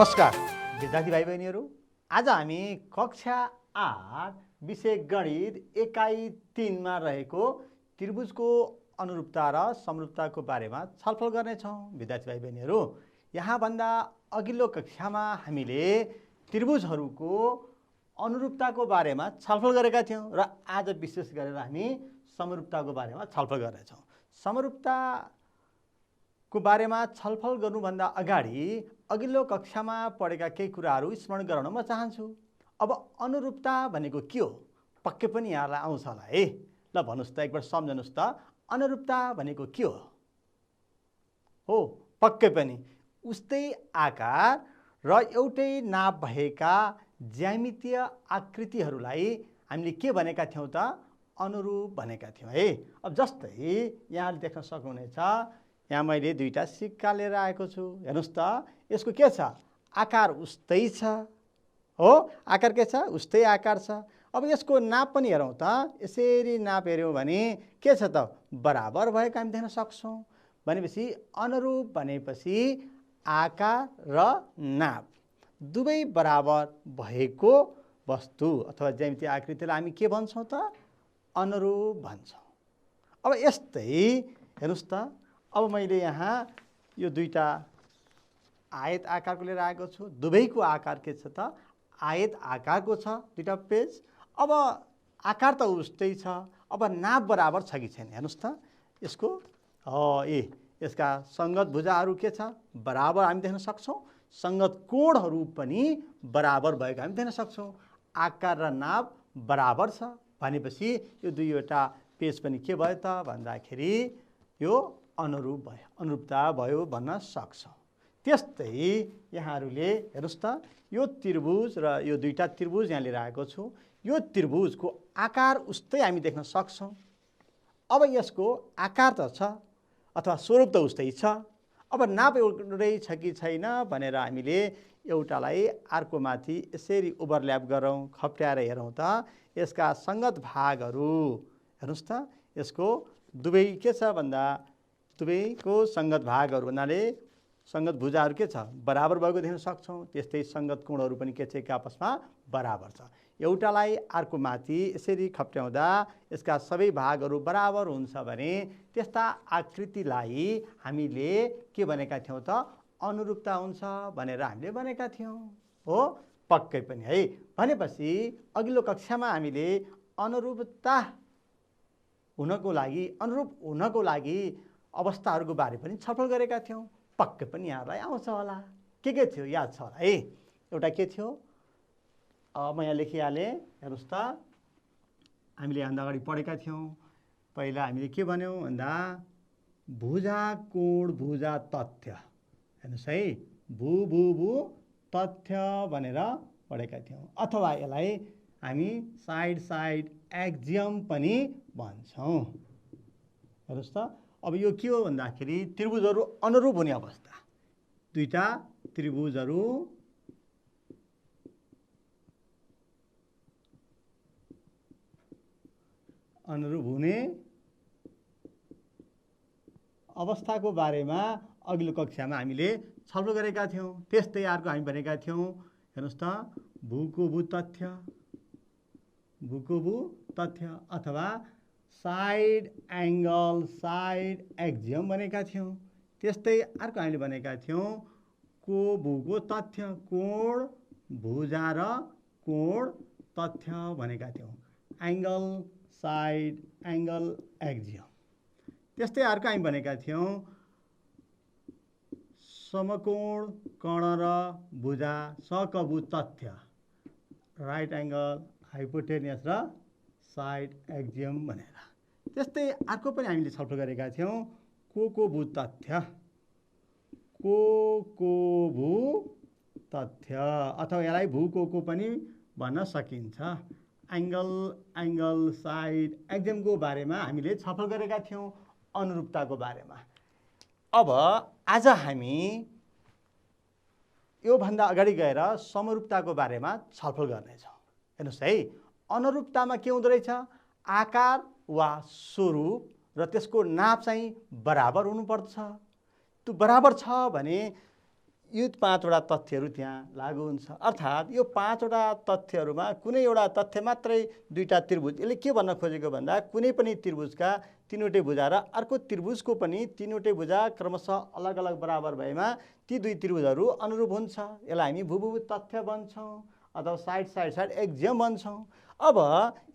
नमस्कार विद्यार्थी भाइ बहिनीहरू, आज हामी कक्षा 8 विषय गणित एकाइ 3 मा रहेको त्रिभुजको अनुरूपता र समरूपताको बारेमा छलफल गर्नेछौँ। विद्यार्थी भाइ बहिनीहरू, यहाँभन्दा अघिल्लो कक्षामा हामीले त्रिभुजहरूको अनुरूपताको बारेमा छलफल गरेका थियौँ र आज विशेष गरेर हामी समरूपताको बारेमा छलफल गर्नेछौँ। समरूपताको बारेमा छलफल गर्नुभन्दा अगाडि अघिल्लो कक्षामा पढेका केही कुराहरू स्मरण गराउन म चाहन्छु। अब अनुरूपता भनेको के हो? पक्कै पनि यहाँलाई आउँछ होला है। ल भन्नुहोस् त, एकबार सम्झनुहोस् त, अनुरूपता भनेको के हो? पक्कै पनि उस्तै आकार र एउटै नाप भएका ज्यामितीय आकृतिहरूलाई हामीले के भनेका थियौँ त? अनुरूप भनेका थियौँ है। अब जस्तै यहाँले देख्न सक्नुहुनेछ, यहाँ मैले दुईटा सिक्का लिएर आएको छु। हेर्नुहोस् त, यसको के छ? आकार उस्तै छ हो। आकार के छ? उस्तै आकार छ। अब यसको नाप पनि हेरौँ त, यसरी नाप हेऱ्यौँ भने के छ त? बराबर भएको हामी देख्न सक्छौँ। भनेपछि अनुरूप भनेपछि आकार र नाप दुवै बराबर भएको वस्तु अथवा ज्यामितीय आकृतिलाई हामी के भन्छौँ त? अनुरूप भन्छौँ। अब यस्तै हेर्नुहोस् त, अब मैले यहाँ यो दुईटा आयत आकारको लिएर आएको छु। दुवैको आकार के छ त? आयत आकारको छ दुईटा पेज। अब आकार त उस्तै छ, अब नाप बराबर छ कि छैन? हेर्नुहोस् त, यसको यसका सङ्गत भुजाहरू के छ? बराबर हामी देख्न सक्छौँ। सङ्गत कोणहरू पनि बराबर भएको हामी देख्न सक्छौँ। आकार र नाप बराबर छ भनेपछि यो दुईवटा पेज पनि के भयो त भन्दाखेरि यो अनुरूप भयो, अनुरूपता भयो भन्न सक्छौँ। त्यस्तै यहाँहरूले हेर्नुहोस् त, यो त्रिभुज र यो दुईटा त्रिभुज यहाँ लिएर आएको छु। यो त्रिभुजको आकार उस्तै हामी देख्न सक्छौँ। अब यसको आकार त छ अथवा स्वरूप त उस्तै छ। अब नाप एउटै छ कि छैन भनेर हामीले एउटालाई अर्कोमाथि यसरी ओभरल्याप गरौँ, खप्ट्याएर हेरौँ त यसका सङ्गत भागहरू हेर्नुहोस् त, यसको दुवै के छ भन्दा दुवैको सङ्गत भागहरू भन्नाले सङ्गत भुजाहरू के छ? बराबर भएको देख्न सक्छौँ। त्यस्तै सङ्गत कोणहरू पनि के छ? आपसमा बराबर छ। एउटालाई अर्कोमाथि यसरी खप्ट्याउँदा यसका सबै भागहरू बराबर हुन्छ भने त्यस्ता आकृतिलाई हामीले के भनेका थियौँ त? अनुरूपता हुन्छ भनेर हामीले भनेका थियौँ हो। पक्कै पनि है। भनेपछि अघिल्लो कक्षामा हामीले अनुरूपता हुनको लागि, अनुरूप हुनको लागि अवस्थाहरूको बारे पनि छलफल गरेका थियौँ। पक्कै पनि यहाँलाई आउँछ होला। के थियो याद छ होला है? एउटा के थियो? म यहाँ लेखिहालेँ। हेर्नुहोस् त, हामीले यहाँभन्दा अगाडि पढेका थियौँ। पहिला हामीले के भन्यौँ भन्दा भुजा कोण भुजा तथ्य। हेर्नुहोस् है, भू तथ्य भनेर पढेका थियौँ। अथवा यसलाई हामी साइड साइड एक्जियम पनि भन्छौँ। हेर्नुहोस् त, अब यो के हो भन्दाखेरि त्रिभुजहरू अनुरूप हुने अवस्था। दुईटा त्रिभुजहरू अनुरूप हुने अवस्थाको बारेमा अघिल्लो कक्षामा हामीले छलफल गरेका थियौँ। त्यस्तै अर्को हामी भनेका थियौँ। हेर्नुहोस् त, भूको भू तथ्य अथवा साइड एङ्गल साइड एक्जियम भनेका थियौँ। त्यस्तै अर्को हामीले भनेका थियौँ को भूको तथ्य, कोण भुजा र कोण तथ्य भनेका थियौँ। Angle side angle axiom. त्यस्तै अर्को हामी भनेका थियौँ समकोण कर्ण र भुजा सकभु तथ्य, राइट एङ्गल हाइपोटेनियस र साइड एक्जियम भनेर। त्यस्तै अर्को पनि हामीले छलफल गरेका थियौँ को भू तथ्य, को भू तथ्य अथवा यसलाई भूको पनि भन्न सकिन्छ। एङ्गल साइड एक्जियमको बारेमा हामीले छलफल गरेका थियौँ, अनुरूपताको बारेमा। अब आज हामी योभन्दा अगाडि गएर समरूपताको बारेमा छलफल गर्नेछौँ। हेर्नुहोस् है, अनुरूपतामा के हुँदो रहेछ? आकार वा स्वरूप र त्यसको नाप चाहिँ बराबर हुनुपर्छ। त्यो बराबर छ भने यो 5वटा तथ्यहरू त्यहाँ लागू हुन्छ। अर्थात् यो 5वटा तथ्यहरूमा कुनै एउटा तथ्य मात्रै दुईटा त्रिभुज, यसले के भन्न खोजेको भन्दा कुनै पनि त्रिभुजका तीनवटै भुजा र अर्को त्रिभुजको पनि तीनवटै भुजा क्रमशः अलग अलग बराबर भएमा ती दुई त्रिभुजहरू अनुरूप हुन्छ। यसलाई हामी भूभुज तथ्य भन्छौँ अथवा साइड एक्जियम भन्छौँ। अब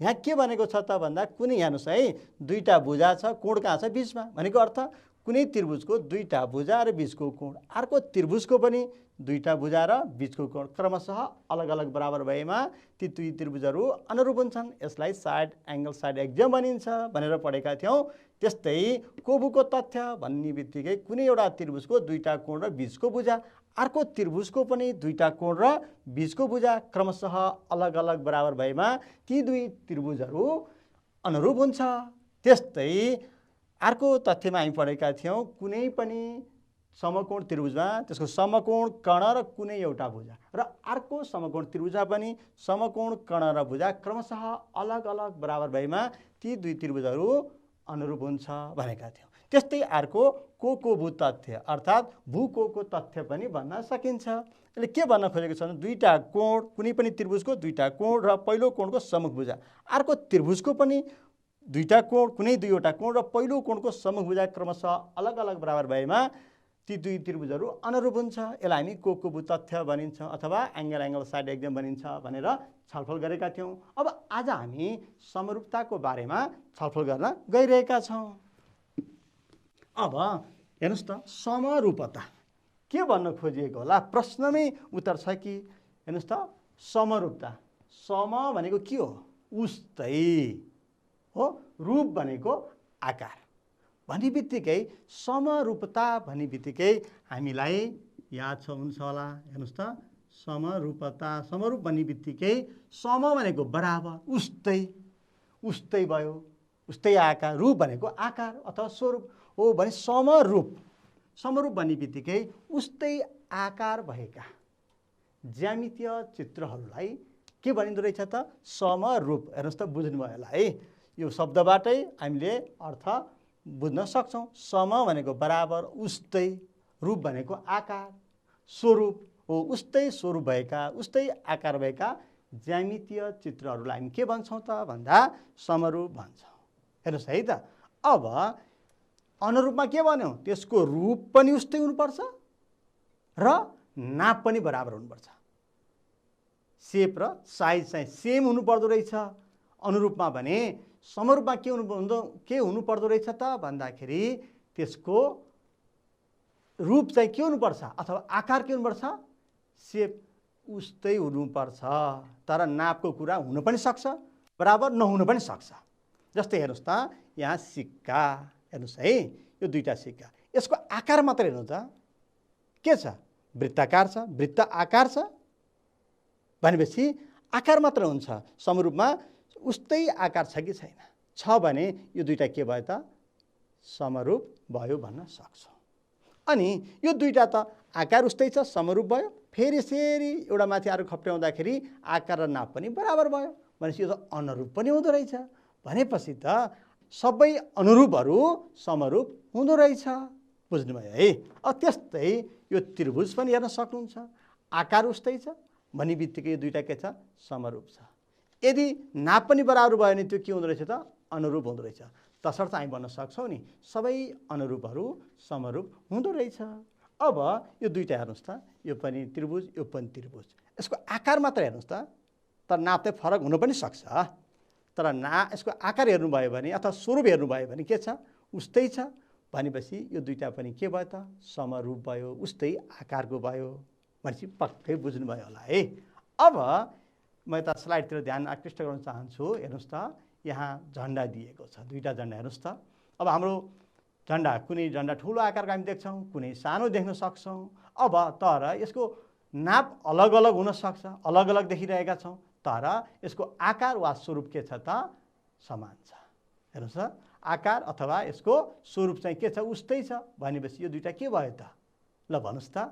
यहाँ के भनेको छ त भन्दा कुनै हेर्नुहोस् है, दुईटा भुजा छ, कोण कहाँ छ? बिचमा। भनेको अर्थ कुनै त्रिभुजको दुईटा भुजा र बिचको कोण, अर्को त्रिभुजको पनि दुईटा भुजा र बिचको कोण क्रमशः अलग अलग बराबर भएमा ती दुई त्रिभुजहरू अनुरूप हुन्छन्। यसलाई साइड एङ्गल साइड एक्जियम भनिन्छ भनेर पढेका थियौँ। त्यस्तै कोबुको तथ्य भन्ने बित्तिकै कुनै एउटा त्रिभुजको दुईटा कोण र बिचको भुजा, अर्को त्रिभुजको पनि दुईटा कोण र बिचको भुजा क्रमशः अलग अलग बराबर भएमा ती दुई त्रिभुजहरू अनुरूप हुन्छ। त्यस्तै अर्को तथ्यमा हामी पढेका थियौँ, कुनै पनि समकोण त्रिभुजमा त्यसको समकोण कर्ण र कुनै एउटा भुजा र अर्को समकोण त्रिभुजमा पनि समकोण कर्ण र भुजा क्रमशः अलग अलग बराबर भएमा ती दुई त्रिभुजहरू अनुरूप हुन्छ भनेका थियौँ। त्यस्तै अर्को कोको तथ्य अर्थात् भूकोको तथ्य पनि भन्न सकिन्छ। यसले के भन्न खोजेको छ भने दुईटा कोण, कुनै पनि त्रिभुजको दुईटा कोण र पहिलो कोणको सम्मुख भुजा, अर्को त्रिभुजको पनि दुईटा कोण, कुनै दुईवटा कोण र पहिलो कोणको सम्मुख भुजा क्रमशः अलग अलग बराबर भएमा ती दुई त्रिभुजहरू अनुरूप हुन्छ। यसलाई हामी कोको तथ्य भनिन्छ अथवा एङ्गल साइड एक्जियम भनिन्छ भनेर छलफल गरेका थियौँ। अब आज हामी समरूपताको बारेमा छलफल गर्न गइरहेका छौँ। अब हेर्नुहोस् त, समरूपता के भन्न खोजिएको होला? प्रश्नमै उत्तर छ कि हेर्नुहोस् त, समरूपता, सम भनेको के हो? उस्तै हो, रूप भनेको आकार भन्ने बित्तिकै समरूपता भन्ने बित्तिकै हामीलाई याद छ हुन्छ होला। हेर्नुहोस् त, समरूपता, समरूप भन्ने बित्तिकै सम भनेको बराबर, उस्तै भयो, उस्तै आकार, रूप भनेको आकार अथवा स्वरूप हो भने समरूप भन्ने बित्तिकै उस्तै आकार भएका ज्यामितीय चित्रहरूलाई के भनिँदो रहेछ त? समरूप। हेर्नुहोस् त, बुझ्नुभयो होला है, यो शब्दबाटै हामीले अर्थ बुझ्न सक्छौँ। सम भनेको बराबर, उस्तै, रूप भनेको आकार, स्वरूप हो उस्तै स्वरूप भएका, उस्तै आकार भएका ज्यामितीय चित्रहरूलाई हामी के भन्छौँ त भन्दा समरूप भन्छौँ। हेर्नुहोस् है त, अब अनुरूपमा के भन्यौँ? त्यसको रूप पनि उस्तै हुनुपर्छ र नाप पनि बराबर हुनुपर्छ। सेप र साइज चाहिँ सेम हुनुपर्दो रहेछ अनुरूपमा भने। समरूपमा के हुनु पर्दो रहेछ त भन्दाखेरि त्यसको रूप चाहिँ के हुनुपर्छ अथवा आकार के हुनुपर्छ? सेप उस्तै हुनुपर्छ, तर नापको कुरा हुन पनि सक्छ, बराबर नहुन पनि सक्छ। जस्तै हेर्नुहोस् त, यहाँ सिक्का हेर्नुहोस् है, यो दुईटा सिक्का, यसको आकार मात्र हेर्नु त के छ? वृत्ताकार छ, वृत्त आकार छ भनेपछि आकार मात्र हुन्छ। समरूपमा उस्तै आकार छ कि छैन? छ भने यो दुईटा के भयो त? समरूप भयो भन्न सक्छौँ। अनि यो दुईटा त आकार उस्तै छ, समरूप भयो, फेरि यसरी एउटा माथि अरू खप्ट्याउँदाखेरि आकार र नाप पनि बराबर भयो भनेपछि यो त अनुरूप पनि हुँदो रहेछ। भनेपछि त सबै अनुरूपहरू समरूप हुँदो रहेछ। बुझ्नुभयो है? त्यस्तै यो त्रिभुज पनि हेर्न सक्नुहुन्छ, आकार उस्तै छ भन्ने बित्तिकै यो दुईटा के छ? समरूप छ। यदि नाप पनि बराबर भयो भने त्यो के हुँदो रहेछ त? अनुरूप हुँदो रहेछ। तसर्थ हामी भन्न सक्छौँ नि सबै अनुरूपहरू समरूप हुँदो रहेछ। अब यो दुईटा हेर्नुहोस् त, यो पनि त्रिभुज, यो पनि त्रिभुज, यसको आकार मात्र हेर्नुहोस् त, तर नाप चाहिँ फरक हुन पनि सक्छ। तर यसको आकार हेर्नुभयो भने अथवा स्वरूप हेर्नुभयो भने के छ? उस्तै छ भनेपछि यो दुईटा पनि के भयो त? समरूप भयो, उस्तै आकारको भयो भनेपछि पक्कै बुझ्नुभयो होला है। अब म यता स्लाइडतिर ध्यान आकृष्ट गर्न चाहन्छु। हेर्नुहोस् त, यहाँ झन्डा दिएको छ, दुईटा झन्डा हेर्नुहोस् त। अब हाम्रो झन्डा, कुनै झन्डा ठुलो आकारको हामी देख्छौँ, कुनै सानो देख्न सक्छौँ। अब तर यसको नाप अलग अलग हुनसक्छ, अलग अलग देखिरहेका छौँ, तर यसको आकार वा स्वरूप के छ त? समान छ। हेर्नुहोस् त, आकार अथवा यसको स्वरूप चाहिँ के छ? उस्तै छ भनेपछि यो दुईटा के भयो त? ल भन्नुहोस् त,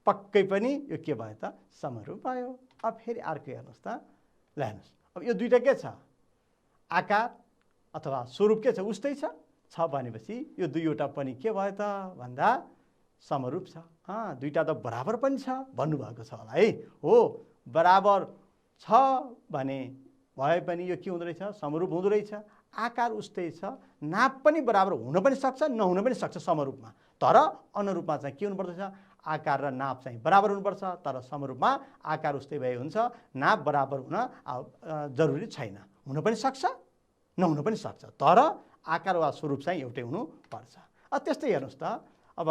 पक्कै पनि यो के भयो त? समरूप भयो। अब फेरि अर्को हेर्नुहोस् त, ल हेर्नुहोस्, अब यो दुईटा के छ? आकार अथवा स्वरूप के छ? उस्तै छ भनेपछि यो दुईवटा पनि के भयो त भन्दा समरूप छ। दुईटा त बराबर पनि छ भन्नुभएको छ होला है। हो, बराबर छ भने भए पनि यो के हुँदो रहेछ? समरूप हुँदो रहेछ। आकार उस्तै छ, नाप पनि बराबर हुन पनि सक्छ, नहुन पनि सक्छ समरूपमा। तर अनुरूपमा चाहिँ के हुनुपर्छ? आकार र नाप चाहिँ बराबर हुनुपर्छ। तर समरूपमा आकार उस्तै भए हुन्छ, नाप बराबर हुन जरुरी छैन। हुन पनि सक्छ, नहुन पनि सक्छ, तर आकार वा स्वरूप चाहिँ एउटै हुनुपर्छ। त्यस्तै हेर्नुहोस् त, अब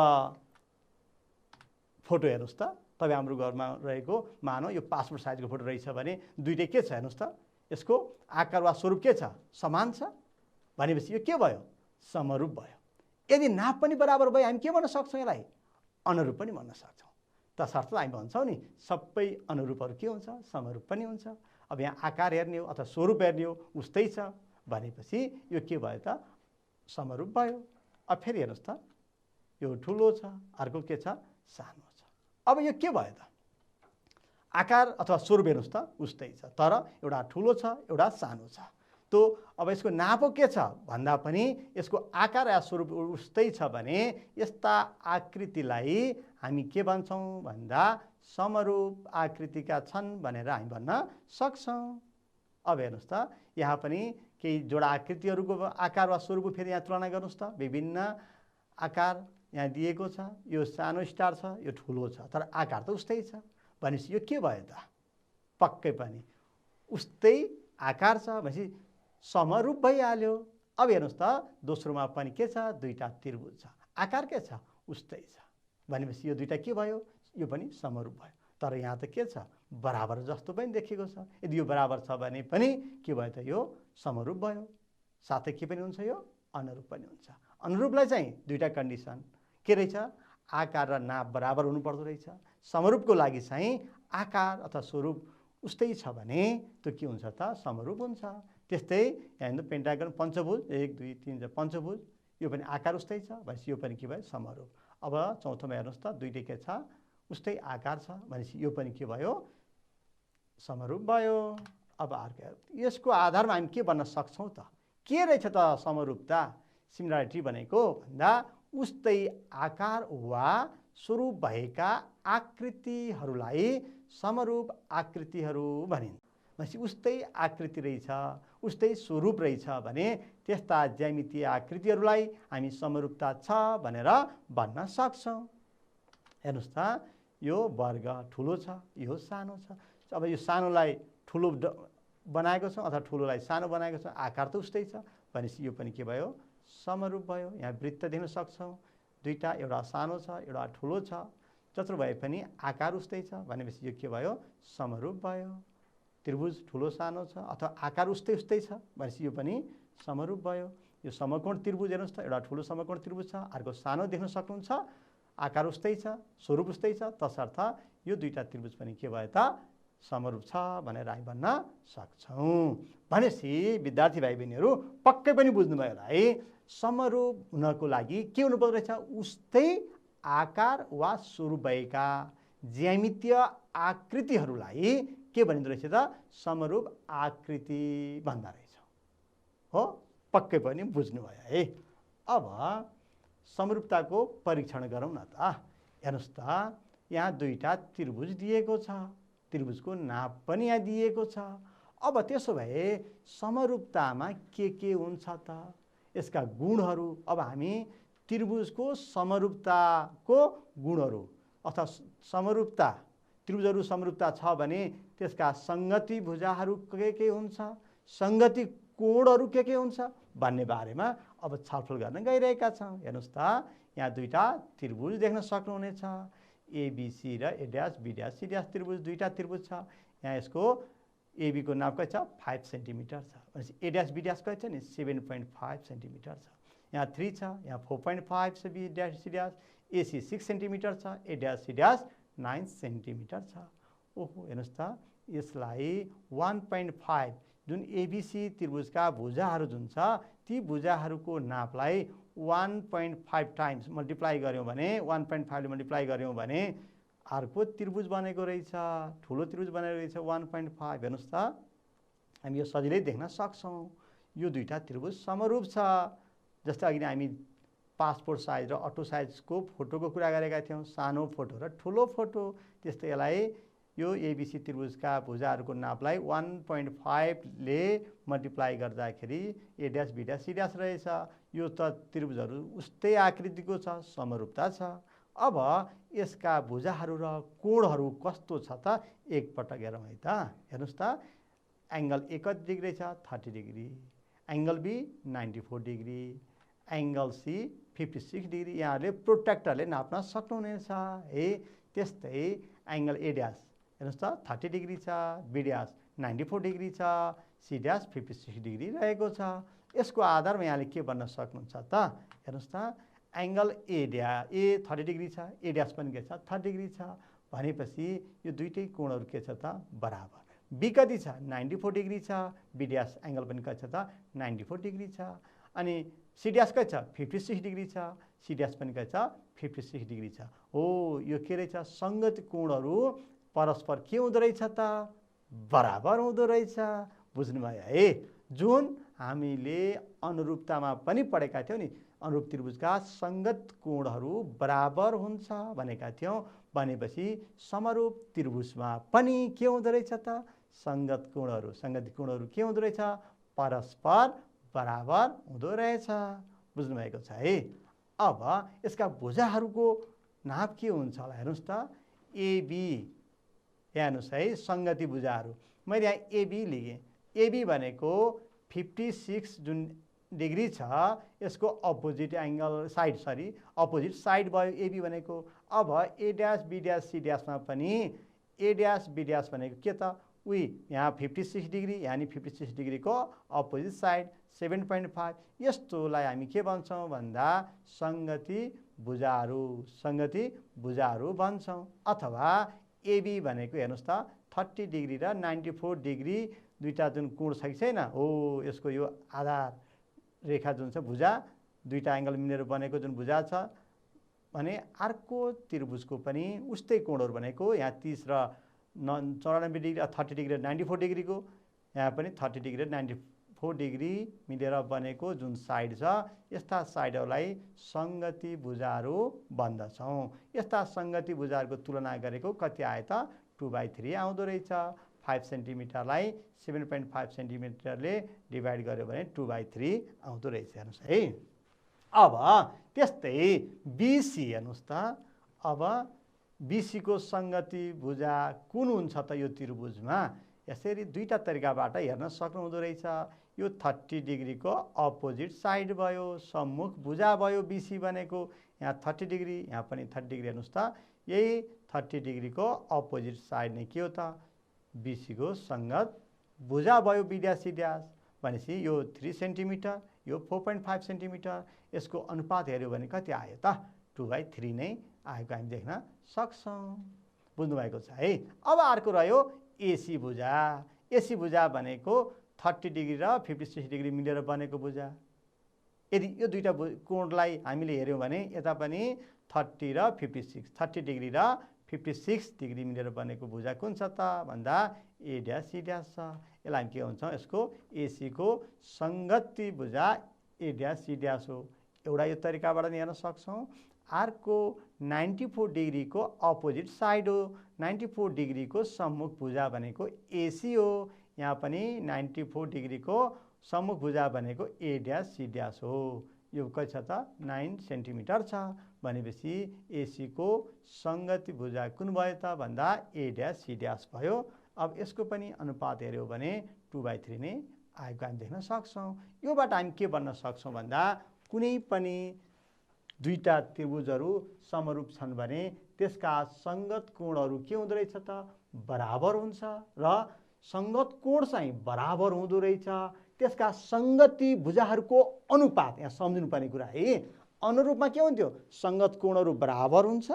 फोटो हेर्नुहोस् त। तपाईँ हाम्रो घरमा रहेको मानौ यो पासपोर्ट साइजको फोटो रहेछ भने दुईटै के छ हेर्नुहोस् त, यसको आकार वा स्वरूप के छ? समान छ भनेपछि यो के भयो? समरूप भयो। यदि नाप पनि बराबर भयो हामी के भन्न सक्छौँ? यसलाई अनुरूप पनि भन्न सक्छौँ। तसर्थ हामी भन्छौँ नि सबै अनुरूपहरू के हुन्छ? समरूप पनि हुन्छ। अब यहाँ आकार हेर्ने हो अथवा स्वरूप हेर्ने हो, उस्तै छ भनेपछि यो के भयो त? समरूप भयो। अब फेरि हेर्नुहोस् त, यो ठुलो छ, अर्को के छ? सानो छ। अब यो के भयो त? आकार अथवा स्वरूप हेर्नुहोस् त उस्तै छ, तर एउटा ठुलो छ, एउटा सानो छ। तो अब यसको नापो के छ भन्दा पनि यसको आकार या स्वरूप उस्तै छ भने यस्ता आकृतिलाई हामी के भन्छौँ भन्दा समरूप आकृतिका छन् भनेर हामी भन्न सक्छौँ। अब हेर्नुहोस् त, यहाँ पनि केही जोडा आकृतिहरूको आकार वा स्वरूप फेरि यहाँ तुलना गर्नुहोस् त। विभिन्न आकार यहाँ दिएको छ। यो सानो स्टार छ, यो ठुलो छ, तर आकार त उस्तै छ भनेपछि यो के भयो त? पक्कै पनि उस्तै आकार छ भनेपछि समरूप भइहाल्यो। अब हेर्नुहोस् त, दोस्रोमा पनि के छ? दुईटा त्रिभुज छ, आकार के छ? उस्तै छ भनेपछि यो दुईटा के भयो? यो पनि समरूप भयो। तर यहाँ त के छ? बराबर जस्तो पनि देखिएको छ। यदि यो बराबर छ भने पनि के भयो त? यो समरूप भयो। साथै के पनि हुन्छ? यो अनुरूप पनि हुन्छ। अनुरूपलाई चाहिँ दुईटा कन्डिसन के रहेछ? आकार र नाप बराबर हुनुपर्दो रहेछ। समरूपको लागि चाहिँ आकार अथवा स्वरूप उस्तै छ भने त्यो के हुन्छ त? समरूप हुन्छ। त्यस्तै यहाँ हेर्नु पेन्टागन पञ्चभुज 1 2 3 पञ्चभुज, यो पनि आकार उस्तै छ भनेपछि यो पनि के भयो? समरूप। अब चौथोमा हेर्नुहोस् त, दुईटै के छ? उस्तै आकार छ भनेपछि यो पनि के भयो? समरूप भयो। अब अर्को यसको आधारमा हामी के भन्न सक्छौँ त? के रहेछ त समरूपता? सिमिलरिटी भनेको भन्दा उस्तै आकार वा स्वरूप भएका आकृतिहरूलाई समरूप आकृतिहरू भनिन्छ। भनेपछि उस्तै आकृति रहेछ, उस्तै स्वरूप रहेछ भने त्यस्ता ज्यामितीय आकृतिहरूलाई हामी समरूपता छ भनेर भन्न सक्छौँ। हेर्नुहोस् त, यो वर्ग ठुलो छ, यो सानो छ। अब यो सानोलाई ठुलो बनाएको छ अथवा ठुलोलाई सानो बनाएको छ, आकार त उस्तै छ भनेपछि यो पनि के भयो? समरूप भयो। यहाँ वृत्त देख्न सक्छौँ, दुईटा, एउटा सानो छ, एउटा ठुलो छ। जत्रो भए पनि आकार उस्तै छ भनेपछि यो के भयो? समरूप भयो। त्रिभुज ठुलो सानो छ अथवा आकार उस्तै छ भनेपछि यो पनि समरूप भयो। यो समकोण त्रिभुज हेर्नुहोस् त, एउटा ठुलो समकोण त्रिभुज छ, अर्को सानो देख्न सक्नुहुन्छ, आकार उस्तै छ, स्वरूप उस्तै छ। तसर्थ यो दुईटा त्रिभुज पनि के भयो त? समरूप छ भनेर हामी भन्न सक्छौँ। भनेपछि विद्यार्थी भाइ बहिनीहरू पक्कै पनि बुझ्नुभयो होला है, समरूप हुनको लागि के हुनुपर्दो रहेछ? उस्तै आकार वा स्वरूप भएका ज्यामितीय आकृतिहरूलाई के भनिँदो रहेछ त? समरूप आकृति भन्दा रहेछ। हो, पक्कै पनि बुझ्नुभयो है। अब समरूपताको परीक्षण गरौँ न त। हेर्नुहोस् त, यहाँ दुईटा त्रिभुज दिएको छ, त्रिभुजको नाप पनि यहाँ दिएको छ। अब त्यसो भए समरूपतामा के हुन्छ त? यसका गुणहरू। अब हामी त्रिभुजको समरूपताको गुणहरू अथवा समरूपता, त्रिभुजहरू समरूपता छ भने त्यसका सङ्गति भुजाहरू के हुन्छ, सङ्गति कोणहरू के हुन्छ भन्ने बारेमा अब छलफल गर्न गइरहेका छौँ। हेर्नुहोस् त, यहाँ दुईटा त्रिभुज देख्न सक्नुहुनेछ, एबिसी र A dash B dash C dash त्रिभुज, दुईटा त्रिभुज छ। यहाँ यसको एबीको नाप कति छ? 5 सेन्टिमिटर छ भनेपछि ए ड्यास बी ड्यास कति छ नि? 7.5 सेन्टिमिटर छ। यहाँ 3 छ, यहाँ 4.5 छ, B dash C dash, AC 6 centimetre छ, A dash C dash 9 centimetre छ। ओहो, हेर्नुहोस् त, यसलाई 1.5 जुन एबिसी त्रिभुजका भुजाहरू जुन छ ती भुजाहरूको नापलाई 1.5 टाइम्स मल्टिप्लाई गऱ्यौँ भने 1.5ले मल्टिप्लाई गऱ्यौँ भने अर्को त्रिभुज बनेको रहेछ, ठुलो त्रिभुज बनेको रहेछ 1.5। हेर्नुहोस् त, हामी यो सजिलै देख्न सक्छौँ। यो दुईटा त्रिभुज समरूप छ। जस्तै अघि हामी पासपोर्ट साइज र अटो साइजको फोटोको कुरा गरेका थियौँ, सानो फोटो र ठुलो फोटो। त्यस्तै यसलाई यो एबिसी त्रिभुजका भुजाहरूको नापलाई 1.5 ले मल्टिप्लाई गर्दाखेरि A dash B dash C dash रहेछ। यो त त्रिभुजहरू उस्तै आकृतिको छ, समरूपता छ। अब यसका भुजाहरू र कोणहरू कस्तो छ त एकपटक हेरौँ है त। हेर्नुहोस् त, एङ्गल ए कति डिग्री छ? 30 degree. Angle B 94 degree. Angle C 56 degree. यहाँहरूले प्रोट्र्याक्टरले नाप्न सक्नुहुनेछ है। त्यस्तै एङ्गल ए ड्यास हेर्नुहोस् त 30 डिग्री छ, बी ड्यास 94 डिग्री छ, सी ड्यास 56 डिग्री रहेको छ। यसको आधारमा यहाँले के भन्न सक्नुहुन्छ त? हेर्नुहोस् त, एङ्गल ए 30 डिग्री छ, ए ड्यास पनि के छ? 30 डिग्री छ। भनेपछि यो दुईटै कोणहरू के छ त? बराबर। बी कति छ? 94 डिग्री छ। बी ड्यास एङ्गल पनि कति छ त? 94 डिग्री छ। अनि सी ड्यास कति छ? 56 डिग्री छ। सी ड्यास पनि कति छ? 56 डिग्री छ। हो, यो के रहेछ? सङ्गति कोणहरू परस्पर के हुँदो रहेछ त? बराबर हुँदो रहेछ। बुझ्नुभयो है? जुन हामीले अनुरूपतामा पनि पढेका थियौँ नि, अनुरूप त्रिभुजका सङ्गत कोणहरू बराबर हुन्छ भनेका थियौँ। भनेपछि समरूप त्रिभुजमा पनि के हुँदो रहेछ त? सङ्गत कोणहरू के हुँदो रहेछ? परस्पर बराबर हुँदो रहेछ। बुझ्नुभएको छ है? अब यसका भुजाहरूको नाप के हुन्छ होला? हेर्नुहोस् त, एबी हेर्नुहोस् है, सङ्गति भुजाहरू। मैले यहाँ एबी लेखेँ। एबी भनेको 56 जुन डिग्री छ, यसको अपोजिट एङ्गल अपोजिट साइड भयो एबी भनेको। अब ए ड्यास बी ड्यास सी ड्यासमा पनि ए ड्यास बी ड्यास भनेको के त? यहाँ 56 डिग्री, यानि 56 डिग्रीको अपोजिट साइड 7.5। यस्तोलाई हामी के भन्छौँ भन्दा सङ्गति भुजाहरू भन्छौँ। अथवा एबी भनेको हेर्नुहोस् त 30 डिग्री र 94 डिग्री दुईटा जुन कोण छ कि छैन, हो यसको यो आधार रेखा जुन छ भुजा, दुईटा एङ्गल मिलेर बनेको जुन भुजा छ भने अर्को त्रिभुजको पनि उस्तै कोणहरू भनेको यहाँ 30 र 94 डिग्री, 30 डिग्री र 94 डिग्रीको, यहाँ पनि 30 डिग्री र 94 डिग्री मिलेर बनेको जुन साइड छ, यस्ता साइडहरूलाई सङ्गति भुजाहरू भन्दछौँ। यस्ता सङ्गति भुजाहरूको तुलना गरेको कति आयो त? 2/3 आउँदो रहेछ। 5 सेन्टिमिटरलाई 7.5 सेन्टिमिटरले डिभाइड गर्यो भने 2/3 आउँदो रहेछ। हेर्नुहोस् है। अब त्यस्तै बिसी हेर्नुहोस् त। अब बिसीको सङ्गति भुजा कुन हुन्छ त यो त्रिभुजमा? यसरी दुईटा तरिकाबाट हेर्न सक्नुहुँदो रहेछ। यो 30 डिग्रीको अपोजिट साइड भयो, सम्मुख भुजा भयो बिसी भनेको। यहाँ 30 डिग्री, यहाँ पनि 30 डिग्री। हेर्नुहोस् त, यही 30 डिग्रीको अपोजिट साइड नै के हो त? बिसीको सङ्गत भुजा भयो बी ड्यास सी ड्यास। भनेपछि यो 3 सेन्टिमिटर, यो 4.5 सेन्टिमिटर। यसको अनुपात हेऱ्यो भने कति आयो त? 2/3 नै आएको हामी देख्न सक्छौँ। बुझ्नुभएको छ है? अब अर्को रह्यो एसी भुजा। एसी भुजा भनेको 30 डिग्री र 56 डिग्री मिलेर बनेको भुजा। यदि यो दुईटा कोणलाई हामीले हेऱ्यौँ भने यता पनि 30 र 56, 30 डिग्री र 56 डिग्री मिलेर बनेको भुजा कुन छ त भन्दा ए ड्यास सी ड्यास छ। यसलाई हामी के भन्छौँ? यसको एसीको सङ्गति भुजा ए ड्यास सी ड्यास हो। एउटा यो तरिकाबाट नि हेर्न सक्छौँ। अर्को 94 डिग्रीको अपोजिट साइड हो। 94 डिग्रीको सम्मुख भुजा भनेको एसी हो। यहाँ पनि 94 डिग्रीको सम्मुख भुजा भनेको ए ड्यास सी ड्यास हो। यो कति छ त? 9 सेन्टिमिटर छ। भनेपछि एसीको सङ्गति भुजा कुन भयो त भन्दा ए ड्यास सी ड्यास भयो। अब यसको पनि अनुपात हेऱ्यौँ भने 2/3 नै आएको हामी देख्न सक्छौँ। योबाट हामी के भन्न सक्छौँ भन्दा कुनै पनि दुईटा त्रिभुजहरू समरूप छन् भने त्यसका सङ्गत कोणहरू के हुँदो रहेछ त? बराबर हुन्छ। र सङ्गत कोण चाहिँ बराबर हुँदो रहेछ। त्यसका सङ्गति भुजाहरूको अनुपात, यहाँ सम्झिनुपर्ने कुरा है, अनुरूपमा के हुन्थ्यो? सङ्गत कोणहरू बराबर हुन्छ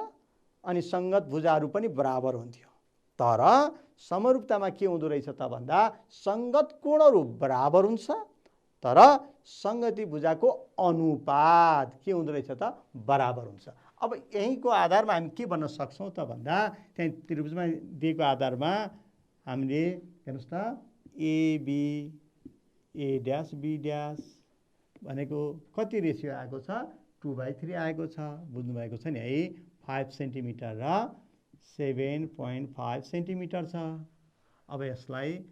अनि सङ्गत भुजाहरू पनि बराबर हुन्थ्यो। तर समरूपतामा के हुँदो रहेछ त भन्दा सङ्गत कोणहरू बराबर हुन्छ तर सङ्गति भुजाको अनुपात के हुँदो रहेछ त? बराबर हुन्छ। अब यहीँको आधारमा हामी के भन्न सक्छौँ त भन्दा त्यहाँ त्रिभुजमा दिएको आधारमा हामीले हेर्नुहोस् त, AB A dash B dash भनेको कति रेसियो आएको छ? 2/3 आएको छ। बुझ्नुभएको छ नि है। 5 सेन्टिमिटर र 7.5 सेन्टिमिटर छ। अब यसलाई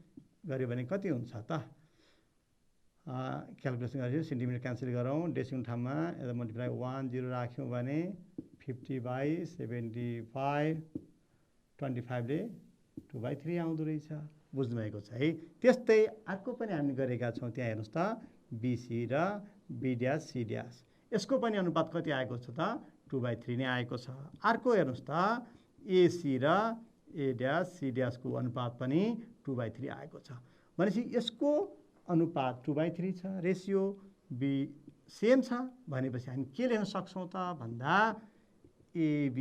गऱ्यो भने कति हुन्छ त? क्यालकुलेसन गरेर सेन्टिमिटर क्यान्सल गरौँ। डेसिमल ठाउँमा यता मल्टिप्लाई 1 0 राख्यौँ भने 50/75 25 ले 2/3 आउँदो रहेछ। बुझ्नुभएको छ है। त्यस्तै अर्को पनि हामी गरेका छौँ। त्यहाँ हेर्नुहोस् त, BC र B', C'। यसको पनि अनुपात कति आएको छ त? 2/3 नै आएको छ। अर्को हेर्नुहोस् त, AC र A', C' को अनुपात पनि 2/3 आएको छ। भनेपछि यसको अनुपात 2/3 छ। रेसियो B सेम छ भनेपछि हामी के लेख्न सक्छौँ त भन्दा AB,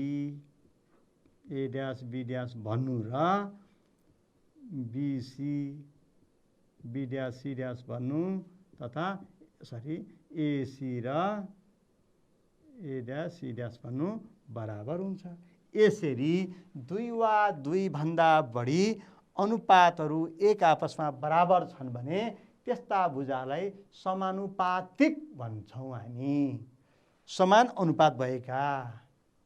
A', B' भन्नु र BC, B', C' भन्नु तथा AC र A', C' भन्नु बराबर हुन्छ। यसरी दुई वा दुईभन्दा बढी अनुपातहरू एक आपसमा बराबर छन् भने त्यस्ता भुजालाई समानुपातिक भन्छौँ हामी। समान अनुपात भएका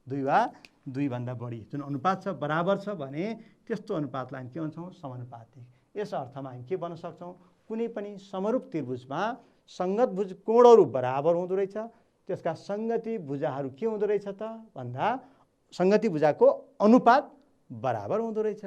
दुई वा दुईभन्दा बढी जुन अनुपात छ, बराबर छ भने त्यस्तो अनुपातलाई हामी के भन्छौँ? समानुपातिक। यस अर्थमा हामी के भन्न सक्छौँ? कुनै पनि समरूप त्रिभुजमा सङ्गत भुज कोणहरू बराबर हुँदो रहेछ। त्यसका सङ्गति भुजाहरू के हुँदो रहेछ त भन्दा सङ्गति भुजाको अनुपात बराबर हुँदो रहेछ।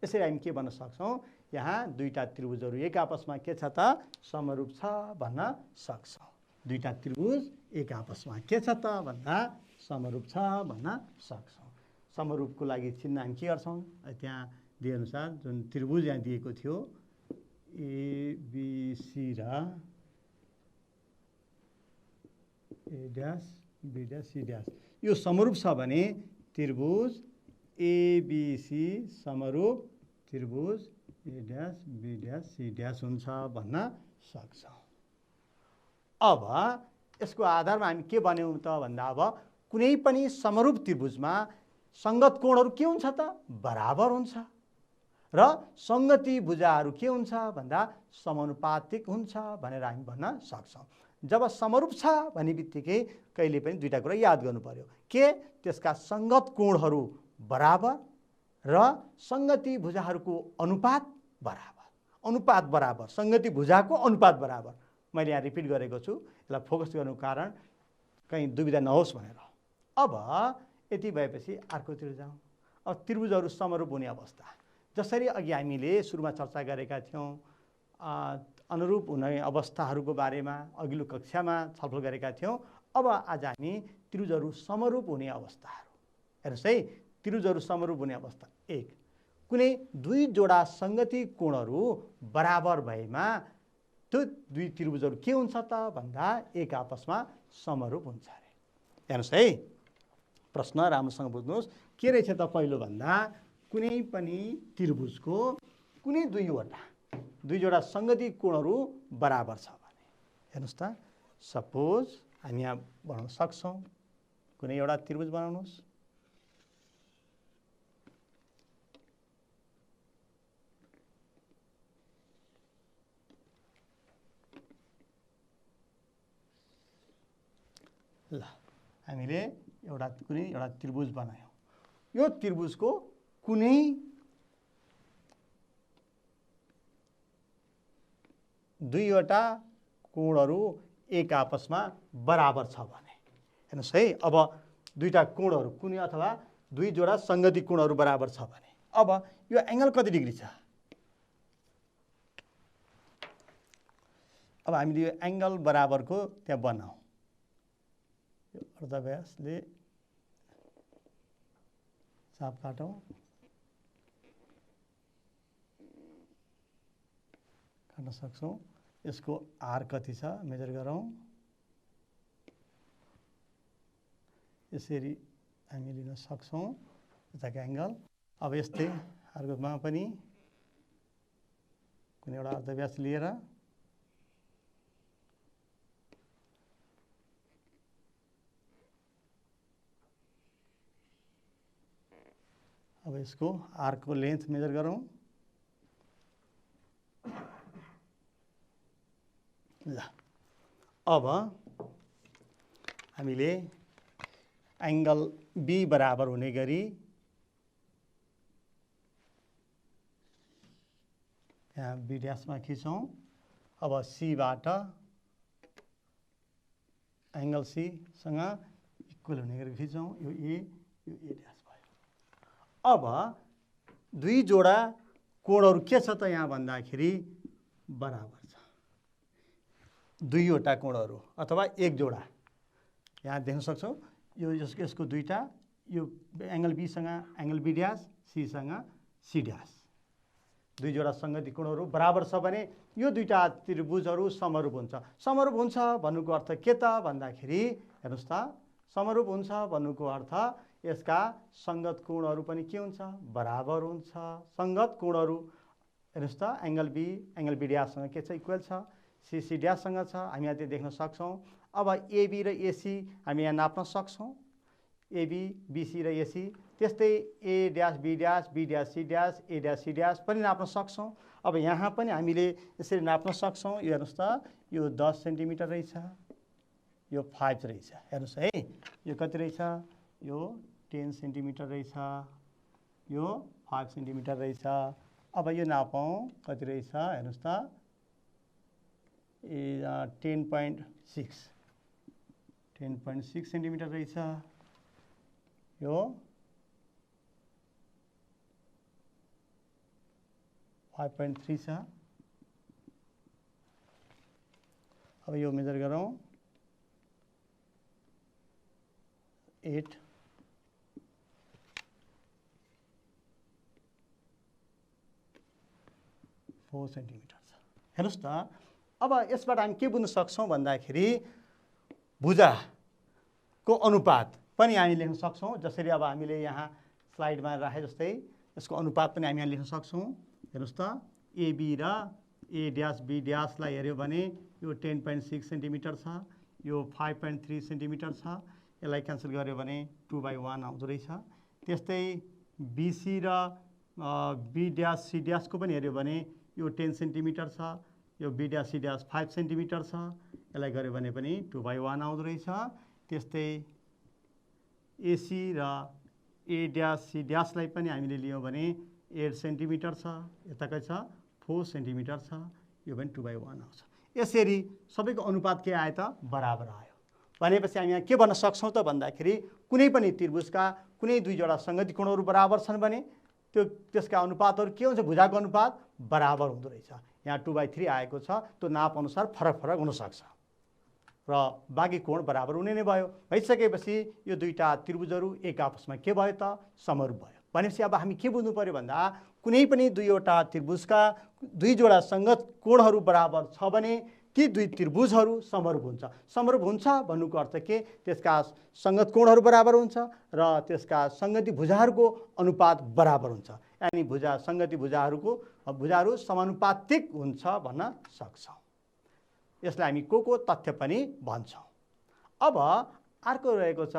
यसरी हामी के भन्न सक्छौँ? यहाँ दुईटा त्रिभुजहरू एक आपसमा के छ त? समरूप छ भन्न सक्छौँ। दुईटा त्रिभुज एक आपसमा के छ त भन्दा समरूप छ भन्न सक्छौँ। समरूपको लागि चिन्ह हामी के गर्छौँ? त्यहाँ दिएअनुसार जुन त्रिभुज यहाँ दिएको थियो ABC र A', B', C', यो समरूप छ भने त्रिभुज ABC समरूप त्रिभुज A', B', C' हुन्छ भन्न सक्छौँ। अब यसको आधारमा हामी के भन्यौँ त भन्दा अब कुनै पनि समरूप त्रिभुजमा सङ्गत कोणहरू के हुन्छ त? बराबर हुन्छ र सङ्गति भुजाहरू के हुन्छ भन्दा समानुपातिक हुन्छ भनेर हामी भन्न सक्छौँ। जब समरूप छ भन्ने बित्तिकै कहिले पनि दुईटा कुरा याद गर्नु पर्यो। के? त्यसका सङ्गत कोणहरू बराबर र सङ्गति भुजाहरूको अनुपात बराबर। अनुपात बराबर, सङ्गति भुजाको अनुपात बराबर। मैले यहाँ रिपिट गरेको छु, यसलाई फोकस गर्नुको कारण कहीँ दुविधा नहोस् भनेर। अब यति भएपछि अर्कोतिर जाउँ। अब त्रिभुजहरू समरूप हुने अवस्था, जसरी अघि हामीले सुरुमा चर्चा गरेका थियौँ, अनुरूप हुने अवस्थाहरूको बारेमा अघिल्लो कक्षामा छलफल गरेका थियौँ। अब आज हामी त्रिभुजहरू समरूप हुने अवस्थाहरू हेर्नुहोस् है। त्रिभुजहरू समरूप हुने अवस्था 1, कुनै दुई जोडा सङ्गति कोणहरू बराबर भएमा त्यो दुई त्रिभुजहरू के हुन्छ त भन्दा एक आपसमा समरूप हुन्छ अरे। हेर्नुहोस् है, प्रश्न राम्रोसँग बुझ्नुहोस्। के रहेछ त पहिलो भन्दा कुनै पनि त्रिभुजको कुनै दुई जोडा सङ्गति कोणहरू बराबर छ भने हेर्नुहोस् त, सपोज हामी यहाँ बनाउन सक्छौँ। कुनै एउटा त्रिभुज बनाउनुहोस्। ल, हामीले कुनै एउटा त्रिभुज बनायौँ। यो त्रिभुजको कुनै दुईवटा कोणहरू एक आपसमा बराबर छ भने हेर्नुहोस् है। अब दुईटा कोणहरू कुनै अथवा दुई जोडा सङ्गति कोणहरू बराबर छ भने अब यो एङ्गल कति डिग्री छ? अब हामीले यो एङ्गल बराबरको त्यहाँ बनाऊ। यो अर्धव्यासले चाप काटौँ। काट्न सक्छौँ। यसको आर कति छ मेजर गरौँ। यसरी हामी लिन सक्छौँ यताको एङ्गल। अब यस्तै अर्कोमा पनि कुनै एउटा अर्धव्यास लिएर अब यसको आरको लेन्थ मेजर गरौँ। ल, अब हामीले एङ्गल बी बराबर हुने गरी यहाँ बी ड्यासमा खिचौँ। अब सीबाट एङ्गल सीसँग इक्वल हुने गरी खिचौँ। यो ए ड्यास भयो। अब दुई जोडा कोणहरू के छ त यहाँ भन्दाखेरि बराबर छ। दुईवटा कोणहरू अथवा एक जोडा यहाँ देख्न सक्छौँ। यो यसको दुईटा, यो एङ्गल बीसँग एङ्गल बी ड्यास, सीसँग सी ड्यास, दुई जोडा सङ्गति कोणहरू बराबर छ भने यो दुईटा त्रिभुजहरू समरूप हुन्छ। समरूप हुन्छ भन्नुको अर्थ के त भन्दाखेरि हेर्नुहोस् त, समरूप हुन्छ भन्नुको अर्थ यसका सङ्गत कोणहरू पनि के हुन्छ? बराबर हुन्छ। सङ्गत कोणहरू हेर्नुहोस् त, एङ्गल बी ड्याससँग के छ? इक्वल छ। सी ड्याससँग छ। हामी यहाँ त्यो देख्न सक्छौँ। अब एबी र एसी हामी यहाँ नाप्न सक्छौँ। एबी, बिसी र एसी। त्यस्तै A dash B dash, B dash C dash, A dash C dash पनि नाप्न सक्छौँ। अब यहाँ पनि हामीले यसरी नाप्न सक्छौँ। यो हेर्नुहोस् त, यो 10 सेन्टिमिटर रहेछ, यो 5 रहेछ। हेर्नुहोस् है, यो कति रहेछ? यो 10 सेन्टिमिटर रहेछ, यो 5 सेन्टिमिटर रहेछ। अब यो नापौँ कति रहेछ? हेर्नुहोस् त, 10.6 सेन्टिमिटर रहेछ। यो 5.3 छ। अब यो मेजर गरौँ, 8 4 सेन्टिमिटर छ। हेर्नुहोस् त, अब यसबाट हामी के बुझ्न सक्छौँ भन्दाखेरि भुजाको अनुपात पनि हामी लेख्न सक्छौँ। जसरी अब हामीले यहाँ स्लाइडमा राखे जस्तै यसको अनुपात पनि हामी यहाँ लेख्न सक्छौँ। हेर्नुहोस् त, एबी र ए ड्यास बी ड्यासलाई हेऱ्यो भने यो 10.6 सेन्टिमिटर छ, यो 5.3 सेन्टिमिटर छ। यसलाई क्यान्सल गऱ्यो भने 2/1 आउँदो रहेछ। त्यस्तै बिसी र बी ड्यास सी ड्यासको पनि हेऱ्यो भने यो 10 सेन्टिमिटर छ, यो B dash C dash 5 centimetre छ। यसलाई गऱ्यो भने पनि 2/1 आउँदो रहेछ। त्यस्तै एसी र ए ड्यास सी ड्यासलाई पनि हामीले लियौँ भने 8 सेन्टिमिटर छ, यताकै छ 4 सेन्टिमिटर छ, यो पनि 2/1 आउँछ। यसरी सबैको अनुपात के आयो त? बराबर आयो। भनेपछि हामी यहाँ के भन्न सक्छौँ त भन्दाखेरि कुनै पनि त्रिभुजका कुनै दुई जोडा सङ्गति कोणहरू बराबर छन् भने त्यसका अनुपातहरू के हुन्छ? भुजाको अनुपात बराबर हुँदो रहेछ। यहाँ 2/3 आएको छ, त्यो नाप अनुसार फरक हुनसक्छ र बाँकी कोण बराबर हुने नै भयो। भइसकेपछि यो दुईटा त्रिभुजहरू एक आपसमा के भयो त? समरूप भयो। भनेपछि अब हामी के बुझ्नु पर्यो भन्दा कुनै पनि दुईवटा त्रिभुजका दुई जोडा सङ्गत कोणहरू बराबर छ भने ती दुई त्रिभुजहरू समरूप हुन्छ। समरूप हुन्छ भन्नुको अर्थ के? त्यसका सङ्गत कोणहरू बराबर हुन्छ र त्यसका सङ्गति भुजाहरूको अनुपात बराबर हुन्छ। यानि सङ्गति भुजाहरू समानुपातिक हुन्छ भन्न सक्छौँ। यसलाई हामी को तथ्य पनि भन्छौँ। अब अर्को रहेको छ,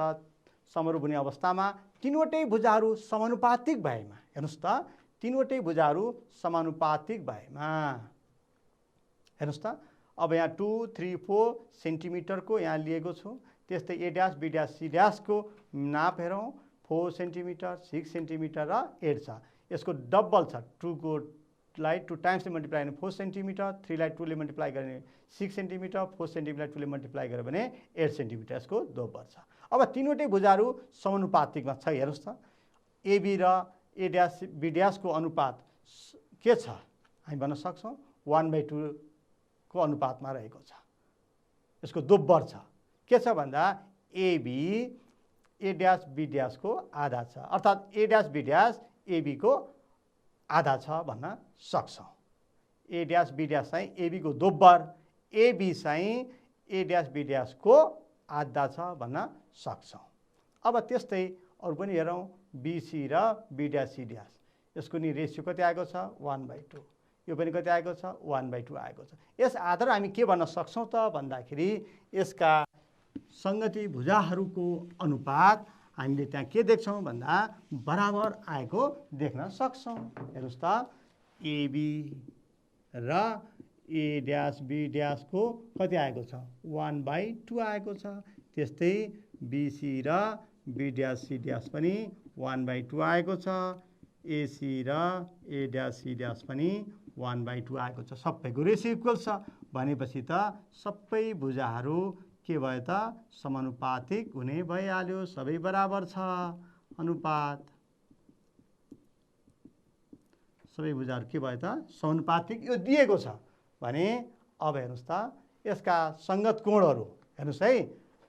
समरूप हुने अवस्थामा तीनवटै भुजाहरू समानुपातिक भएमा। हेर्नुहोस् त, तीनवटै भुजाहरू समानुपातिक भएमा हेर्नुहोस् त, अब यहाँ 2, 3, 4 सेन्टिमिटरको यहाँ लिएको छु। त्यस्तै A dash B dash C ड्यासको नाप हेरौँ, 4 सेन्टिमिटर, 6 सेन्टिमिटर र 8 छ। यसको डबल छ। 2लाई 2 टाइम्सले मल्टिप्लाई गर्ने 4 सेन्टिमिटर, 3लाई 2ले मल्टिप्लाई गर्ने 6 सेन्टिमिटर, 4 सेन्टिमिटरलाई 2ले मल्टिप्लाई गर्यो भने 8 सेन्टिमिटर यसको डबल छ। अब तीनवटै भुजाहरू समानुपातिकमा छ। हेर्नुहोस् त, एबी र ए ड्यास बी ड्यासको अनुपात के छ? हामी भन्न सक्छौँ 1/2 को अनुपातमा रहेको छ। यसको दोब्बर छ। के छ भन्दा एबी ए ड्यास बी ड्यासको आधा छ, अर्थात् ए ड्यास बी ड्यास एबी को आधा छ भन्न सक्छौँ। ए ड्यास बी ड्यास चाहिँ एबी को दोब्बर, एबी चाहिँ ए ड्यास बी ड्यास को आधा छ भन्न सक्छौँ। अब त्यस्तै अरू पनि हेरौँ, बिसी र बी ड्यास सी ड्यास, यसको नि रेसियो कति आएको छ? 1/2। यो पनि कति आएको छ? 1/2 आएको छ। यस आधार हामी के भन्न सक्छौँ त भन्दाखेरि यसका सङ्गति भुजाहरूको अनुपात हामीले त्यहाँ के देख्छौँ भन्दा बराबर आएको देख्न सक्छौँ। हेर्नुहोस् त, एबी र ए ड्यास बी ड्यासको कति आएको छ? 1/2 आएको छ। त्यस्तै BC र B', C' पनि 1/2 आएको छ। AC र A', C' पनि 1/2 आएको छ। सबैको रेसियो इक्वल छ भनेपछि त सबै भुजाहरू के भयो त समानुपातिक हुने भइहाल्यो। सबै बराबर छ अनुपात। सबै भुजाहरू के भयो त समानुपातिक यो दिएको छ भने अब हेर्नुहोस् त यसका संगत कोणहरू हेर्नुहोस् है।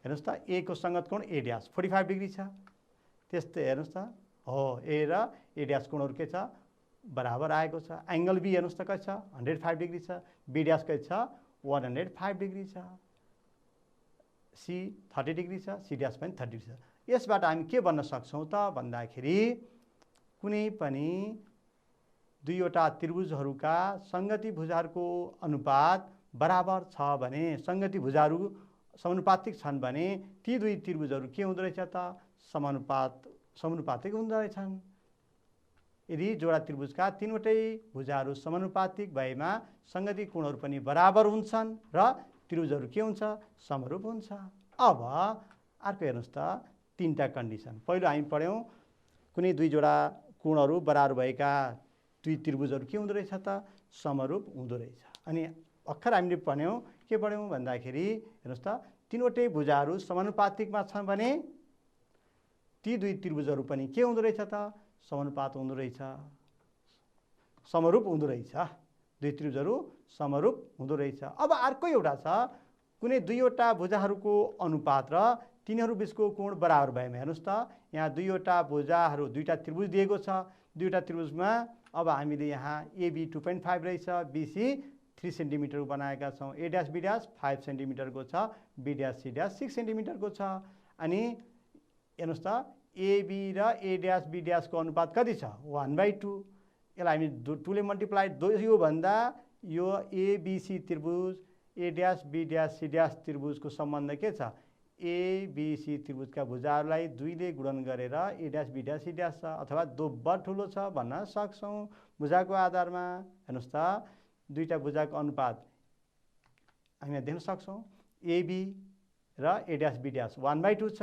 हेर्नुहोस् त A को संगत कोण A' 45 डिग्री छ। त्यस्तै हेर्नुहोस् त हो A र A' कोणहरू के छ बराबर आएको छ। एंगल B हेर्नुहोस् त कति छ 105 डिग्री छ। B' कति छ 105 डिग्री छ। C 30 डिग्री छ। C' पनि 30 डिग्री छ। यसबाट हामी के भन्न सक्छौँ त भन्दाखेरि कुनै पनि दुईवटा त्रिभुजहरूका संगति भुजाहरूको अनुपात बराबर छ भने संगति भुजाहरू समानुपातिक छन् भने ती दुई त्रिभुजहरू के हुँदो रहेछ त समानुपातिक हुँदो रहेछन्। यदि जोडा त्रिभुजका तीनवटै भुजाहरू समानुपातिक भएमा संगति कोणहरू पनि बराबर हुन्छन् र त्रिभुजहरू के हुन्छ समरूप हुन्छ। अब अर्को हेर्नुहोस् त तीनटा कन्डिसन। पहिलो हामी पढ्यौँ कुनै दुई जोडा कोणहरू बराबर भएका दुई त्रिभुजहरू के हुँदो रहेछ त समरूप हुँदो रहेछ। अनि भर्खर हामीले पढ्यौँ के पढ्यौँ भन्दाखेरि हेर्नुहोस् त तीनवटै भुजाहरू समानुपातिकमा छन् भने ती दुई त्रिभुजहरू पनि के हुँदो रहेछ त समानुपात हुँदो रहेछ समरूप हुँदो रहेछ। दुई त्रिभुजहरू समरूप हुँदो रहेछ। अब अर्को एउटा छ कुनै दुईवटा भुजाहरूको अनुपात र तिनीहरू बीचको कोण बराबर भएमा हेर्नुहोस् त यहाँ दुईवटा भुजाहरू दुईटा त्रिभुज दिएको छ। दुईवटा त्रिभुजमा अब हामीले यहाँ AB 2.5 रहेछ। BC 3 सेन्टिमिटर बनाएका छौँ। A' B' 5 सेन्टिमिटरको छ। B', C' 6 सेन्टिमिटरको छ। अनि हेर्नुहोस् त AB र A' B' को अनुपात कति छ 1/2। यसलाई हामी 2 ले मल्टिप्लाई यो भन्दा यो ABC त्रिभुज A' B' C' त्रिभुजको सम्बन्ध के छ ABC त्रिभुजका भुजाहरूलाई 2 ले गुणन गरेर A' B' C' छ अथवा दोब्बर ठुलो छ भन्न सक्छौँ। भुजाको आधारमा हेर्नुहोस् त दुईटा भुजाको अनुपात हामी देख्न सक्छौँ। AB र A' B' 1/2 छ।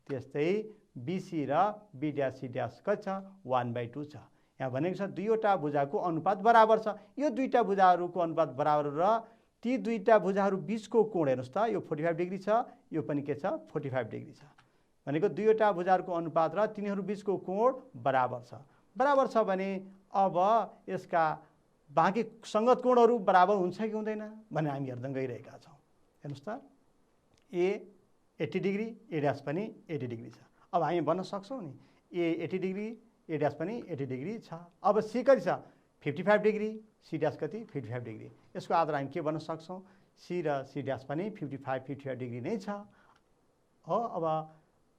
त्यस्तै BC र B' C' कति छ 1/2 छ। यहाँ भनेको छ दुईवटा भुजाको अनुपात बराबर छ। यो दुईटा भुजाहरूको अनुपात बराबर र ती दुईटा भुजाहरू बीचको कोण हेर्नुहोस् त यो 45 डिग्री छ। यो पनि के छ 45 डिग्री छ। भनेको दुईवटा भुजाहरूको अनुपात र तिनीहरू बीचको कोण बराबर छ। बराबर छ भने अब यसका बाँकी संगत कोणहरू बराबर हुन्छ कि हुँदैन भनेर हामी हेर्न गइरहेका छौँ। हेर्नुहोस् त A 80 डिग्री A' पनि 80 डिग्री छ। अब हामी भन्न सक्छौँ नि A 80 डिग्री A' पनि 80 डिग्री छ। अब C कति छ 55 डिग्री C' कति 55 डिग्री। यसको आधार हामी के भन्न सक्छौँ C र C' पनि 55 डिग्री नै छ हो। अब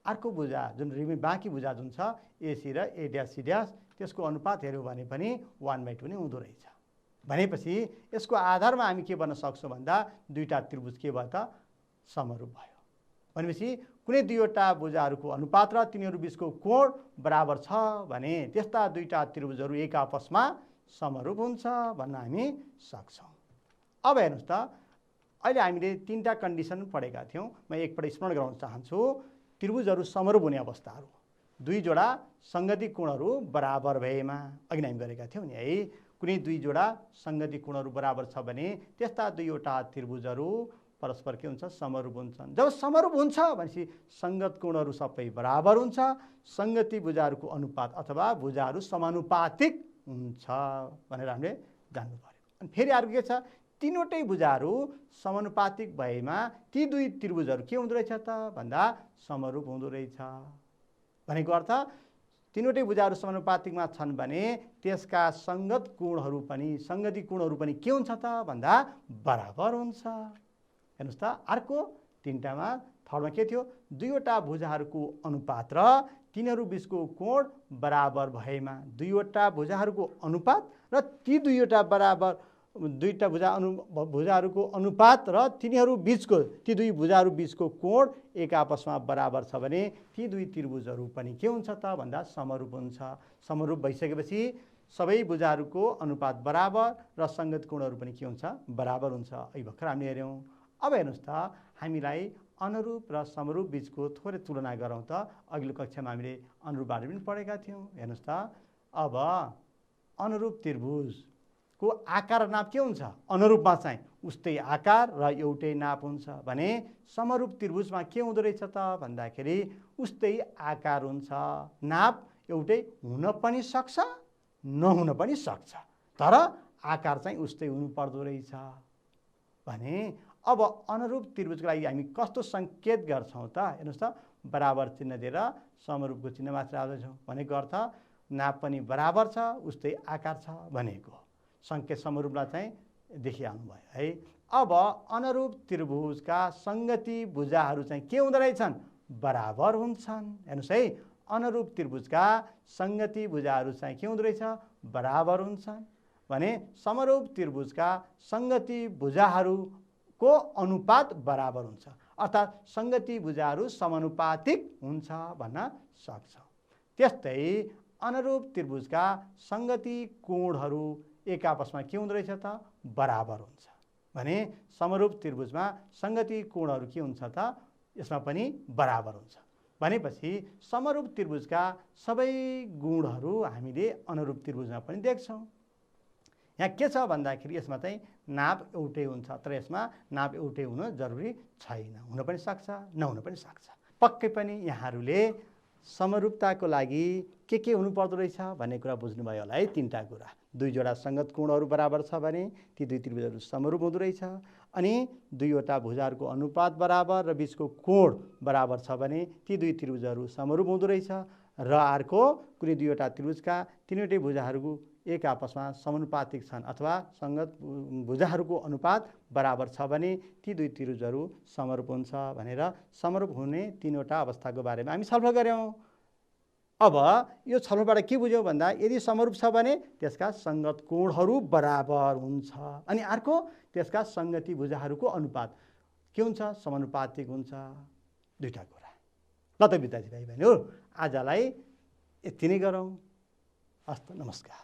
अर्को भुजा जुन बाँकी भुजा जुन छ AC र A' C' त्यसको अनुपात हेऱ्यौँ भने पनि 1/2 नै हुँदो रहेछ। भनेपछि यसको आधारमा हामी के भन्न सक्छौँ भन्दा दुईटा त्रिभुज के भयो त समरूप भयो। भनेपछि कुनै दुईवटा भुजाहरूको अनुपात र तिनीहरू बीचको कोण बराबर छ भने त्यस्ता दुईटा त्रिभुजहरू एक आपसमा समरूप हुन्छ भन्न हामी सक्छौँ। अब हेर्नुहोस् त अहिले हामीले तीनटा कन्डिसन पढेका थियौँ। म एकपल्ट स्मरण गराउन चाहन्छु। त्रिभुजहरू समरूप हुने अवस्थाहरू दुई जोडा संगति कोणहरू बराबर भएमा अघि हामी गरेका थियौँ नि है। कुनै दुई जोडा संगति कोणहरू बराबर छ भने त्यस्ता दुईवटा त्रिभुजहरू परस्पर के हुन्छ समरूप हुन्छन्। जब समरूप हुन्छ भनेपछि संगत कोणहरू सबै बराबर हुन्छ। संगति भुजाहरूको अनुपात अथवा भुजाहरू समानुपातिक हुन्छ भनेर हामीले जान्नु पर्यो। अनि फेरि अर्को के छ तीनवटै भुजाहरू समानुपातिक भएमा ती दुई त्रिभुजहरू के हुँदो रहेछ त भन्दा समरूप हुँदो रहेछ। भनेको अर्थ तीनवटै भुजाहरू समानुपातिकमा छन् भने त्यसका संगत कोणहरू पनि संगति कोणहरू पनि के हुन्छ त भन्दा बराबर हुन्छ। हेर्नुहोस् त अर्को तीनटामा थर्डमा के थियो दुईवटा भुजाहरूको अनुपात र तिनीहरू बीचको कोण बराबर भएमा दुईवटा भुजाहरूको अनुपात र ती दुईटा भुजाहरूको अनुपात र तिनीहरू बीचको ती दुई भुजाहरू बीचको कोण एक आपसमा बराबर छ भने ती दुई त्रिभुजहरू पनि के हुन्छ त भन्दा समरूप हुन्छ। समरूप भइसकेपछि सबै भुजाहरूको अनुपात बराबर र संगत कोणहरू पनि के हुन्छ बराबर हुन्छ। अहिले भर्खर हामीले हेऱ्यौँ। अब हेर्नुहोस् त हामीलाई अनुरूप र समरूप बिचको थोरै तुलना गरौँ त। अघिल्लो कक्षामा हामीले अनुरूपबाट पनि पढेका थियौँ। हेर्नुहोस् त, अब अनुरूप त्रिभुजको आकार र नाप के हुन्छ? अनुरूपमा चाहिँ उस्तै आकार र एउटै नाप हुन्छ भने समरूप त्रिभुजमा के हुँदो रहेछ त भन्दाखेरि उस्तै आकार हुन्छ, नाप एउटै हुन पनि सक्छ नहुन पनि सक्छ, तर आकार चाहिँ उस्तै हुनुपर्दो रहेछ भने अब अनुरूप त्रिभुजको लागि हामी कस्तो सङ्केत गर्छौँ त? हेर्नुहोस् त, बराबर चिन्ह दिएर समरूपको चिन्ह मात्र हाल्दैछौँ भनेको अर्थ नाप पनि बराबर छ उस्तै आकार छ भनेको सङ्केत समरूपलाई चाहिँ देखिहाल्नु भयो है। अब अनुरूप त्रिभुजका सङ्गति भुजाहरू चाहिँ के हुँदो रहेछन्? बराबर हुन्छन्। हेर्नुहोस् है, अनुरूप त्रिभुजका सङ्गति भुजाहरू चाहिँ के हुँदो रहेछ? बराबर हुन्छन् भने समरूप त्रिभुजका सङ्गति भुजाहरूको अनुपात बराबर हुन्छ, अर्थात् सङ्गति भुजाहरू समानुपातिक हुन्छ भन्न सक्छौँ। त्यस्तै अनुरूप त्रिभुजका सङ्गति कोणहरू एक आपसमा के हुँदो रहेछ त? बराबर हुन्छ भने समरूप त्रिभुजमा सङ्गति कोणहरू के हुन्छ त? यसमा पनि बराबर हुन्छ भनेपछि समरूप त्रिभुजका सबै गुणहरू हामीले अनुरूप त्रिभुजमा पनि देख्छौँ। यहाँ के छ भन्दाखेरि यसमा चाहिँ नाप एउटै हुन्छ, तर यसमा नाप एउटै हुन जरुरी छैन, हुन पनि सक्छ नहुन पनि सक्छ। पक्कै पनि यहाँहरूले समरूपताको लागि के हुनुपर्दो रहेछ भन्ने कुरा बुझ्नुभयो होला है। तीनटा कुरा, दुई जोडा सङ्गत कोणहरू बराबर छ भने ती दुई त्रिभुजहरू समरूप हुँदो रहेछ, अनि दुईवटा भुजाहरूको अनुपात बराबर र बिचको कोण बराबर छ भने ती दुई त्रिभुजहरू समरूप हुँदो रहेछ, र अर्को कुनै दुईवटा त्रिभुजका तिनवटै भुजाहरू एक आपसमा समानुपातिक छन् अथवा सङ्गत भुजाहरूको अनुपात बराबर छ भने ती दुई त्रिभुजहरू समरूप हुन्छ भनेर समरूप हुने तीनवटा अवस्थाको बारेमा हामी छलफल गऱ्यौँ। अब यो छलफलबाट के बुझ्यौँ भन्दा यदि समरूप छ भने त्यसका सङ्गत कोणहरू बराबर हुन्छ, अनि अर्को त्यसका सङ्गति भुजाहरूको अनुपात के हुन्छ? समानुपातिक हुन्छ। दुईटा कुरा। ल त विद्यार्थी भाइ बहिनी हो, आजलाई यति नै गरौँ। हस्त, नमस्कार।